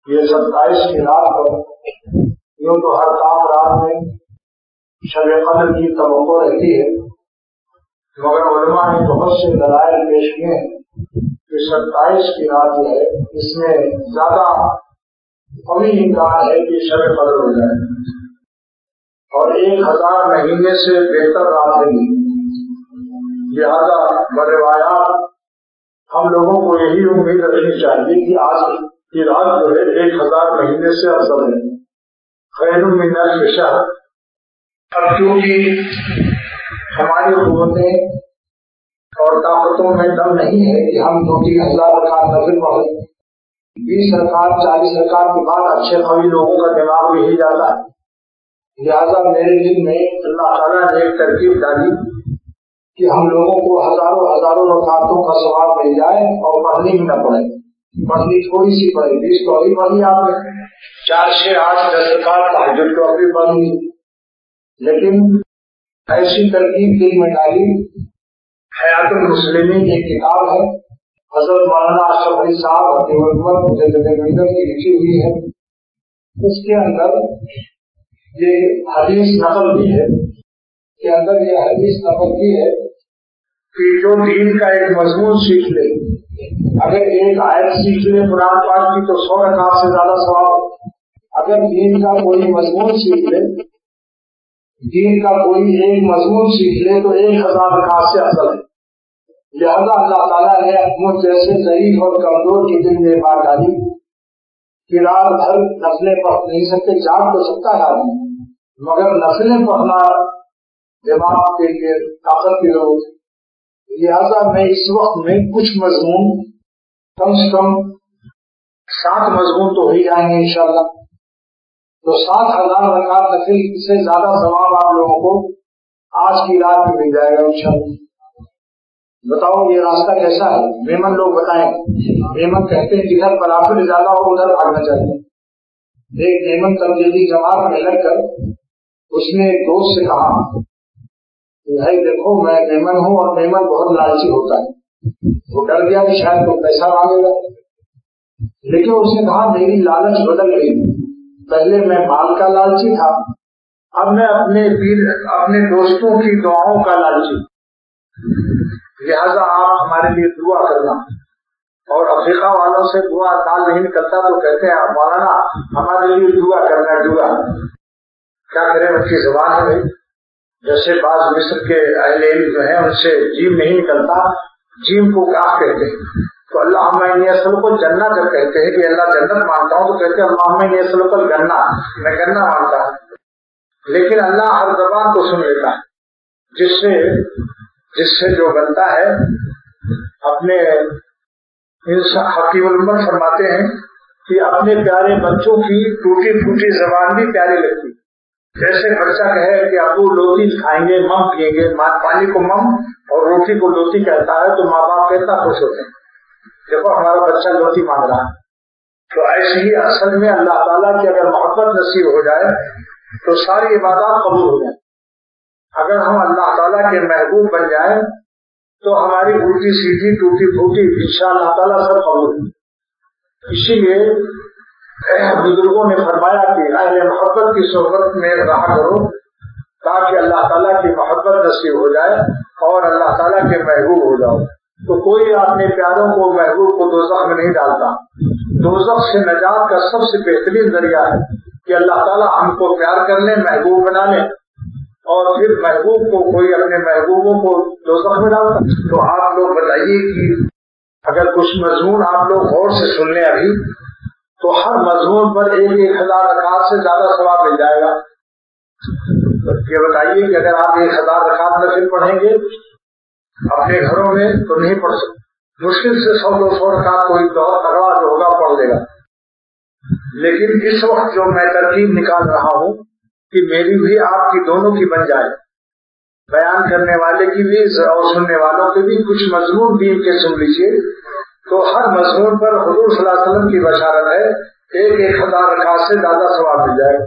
یہ 27 کی رات پر یوں تو ہر طاق رات میں شب قدر کی توقع رہتی ہے، مگر علماء نے بہت سے دلائل پیش کیے ہیں کہ 27 کی رات جو ہے اس میں زیادہ قوی امکان ہے کہ شب قدر ہو جائے، اور 1000 مہینے سے بہتر رات ہے۔ لہذا بروایات ہم لوگوں کو یہی امید رکھنی چاہیے کہ آج کی رات جو ہے 1000 مہینے سے افضل ہے، خیر من الف شہر۔ اب کیونکہ ہماری قوتیں اور طاقتوں میں دم نہیں ہے کہ ہم 2-3 ہزار رکعت نفل پڑھیں، 20 رکعت 40 رکعت کے بعد اچھے قوی لوگوں کا دماغ بھی ہل جاتا ہے۔ لہذا میرے دل میں اللہ تعالیٰ نے ایک ترکیب ڈالی کہ ہم لوگوں کو ہزاروں رکعتوں کا ثواب مل جائے اور پڑھنی بھی نہ پڑے، پڑھنی تھوڑی سی پڑے، 20 تو ابھی پڑھی آپ نے، 4 6 8 10 رکعت تہجد تو ابھی پڑھی، لیکن ایسی ترکیب دل میں ڈالی۔ حیات المسلمین ایک کتاب ہے، حضرت مولانا اشرف علی صاحب کی لکھی ہوئی ہے، اس کے اندر یہ حدیث نقل بھی ہے کہ جو دین کا ایک مضمون سیکھ لے، اگر ایک آیت سیکھ لے قرآن پاک کی تو 100 رکعت سے زیادہ ثواب، اگر دین کا کوئی مضمون سیکھ لے، دین کا کوئی ایک مضمون سیکھ لے تو 1000 رکعت سے افضل ہے۔ لہذا اللہ تعالیٰ نے مجھ جیسے ضعیف اور کمزور کے دل میں بات ڈالی کہ رات بھر نفلیں پڑھ نہیں سکتے، جاگ تو سکتا ہے آدمی، مگر نفلیں پڑھنا دماغ کے لیے طاقت کی ضرورت ہے۔ لہذا میں اس وقت میں کچھ مضمون کم سے کم 7 مضمون تو ہو ہی جائیں گے انشاءاللہ، تو 7000 رکعت نفل سے زیادہ ثواب آپ لوگوں کو آج کی رات میں مل جائے گا انشاءاللہ۔ بتاؤ یہ راستہ کیسا ہے؟ میمن لوگ بتائیں۔ میمن کہتے ہیں جدھر پلافل زیادہ ہو ادھر بھاگنا چاہیے۔ ایک میمن تبلیغی جماعت میں لگ کر اس نے ایک دوست سے کہا کہ بھائی دیکھو میں میمن ہوں اور میمن بہت لالچی ہوتا ہے، وہ ڈر گیا کہ شاید تو پیسہ مانگے گا، لیکن اس نے کہا میری لالچ بدل گئی، پہلے میں مال کا لالچی تھا، اب میں اپنے دوستوں کی دعاؤں کا لالچی، لہذا آپ ہمارے لیے دعا کرنا۔ اور افریقہ والوں سے دعا دال نہیں نکلتا تو کہتے ہیں مولانا ہمارے لیے دعا کرنا، دعا کیا کریں ان کی زبان ہے بھائی، جیسے بعض مصر کے اہل علم جو ہیں ان سے جیم نہیں نکلتا، جیم کو کاف کہتے ہیں، تو اللہم انی اسألک الجنہ جب کہتے ہیں کہ اللہ جنت مانگتا ہوں تو کہتے ہیں اللہم انی اسألک الجنہ، میں جنہ مانگتا ہوں، لیکن اللہ ہر زبان کو سن لیتا ہے، جس سے جو بنتا ہے اپنے حکیم الامت فرماتے ہیں کہ اپنے پیارے بچوں کی ٹوٹی پھوٹی زبان بھی پیاری لگتی، جیسے بچہ کہے کہ ابو لوتی کھائیں گے مم پیئیں گے، پانی کو مم اور روٹی کو لوتی کہتا ہے تو ماں باپ کتنا خوش ہوتے ہیں، دیکھو ہمارا بچہ لوتی مانگ رہا ہے۔ تو ایسے ہی اصل میں اللہ تعالیٰ کی اگر محبت نصیب ہو جائے تو ساری عبادات قبول ہو جائیں، اگر ہم اللہ تعالیٰ کے محبوب بن جائیں تو ہماری الٹی سیدھی ٹوٹی پھوٹی انشاءاللہ تعالیٰ سب قبول ہے۔ اسی لیے بزرگوں نے فرمایا کہ اہل محبت کی صحبت میں رہا کرو تاکہ اللہ تعالیٰ کی محبت نصیب ہو جائے اور اللہ تعالیٰ کے محبوب ہو جاؤ۔ تو کوئی اپنے پیاروں کو محبوب کو دوزخ میں نہیں ڈالتا، دوزخ سے نجات کا سب سے بہترین ذریعہ ہے کہ اللہ تعالیٰ ہم کو پیار کر لیں، محبوب بنا لیں، اور پھر محبوب کو کوئی اپنے محبوبوں کو دوزخ میں ڈالتا۔ تو آپ لوگ بتائیے کہ اگر کچھ مضمون آپ لوگ غور سے سن لیں ابھی تو ہر مضمون پر 1000 رکعت سے زیادہ ثواب مل جائے گا۔ یہ بتائیے کہ اگر آپ 1000 رکعت نفل پڑھیں گے اپنے گھروں میں تو نہیں پڑھ سکتے، مشکل سے 100-200 رکعت کوئی بہت تگڑا جو ہوگا پڑھ لے گا، لیکن اس وقت جو میں ترکیب نکال رہا ہوں کہ میری بھی آپ کی دونوں کی بن جائے، بیان کرنے والے کی بھی اور سننے والوں کے بھی کچھ مضمون دین کے سن لیجیے، تو ہر مضمون پر حضور صلی اللہ علیہ وسلم کی بشارت ہے 1000 رکعت سے زیادہ ثواب مل جائے گا۔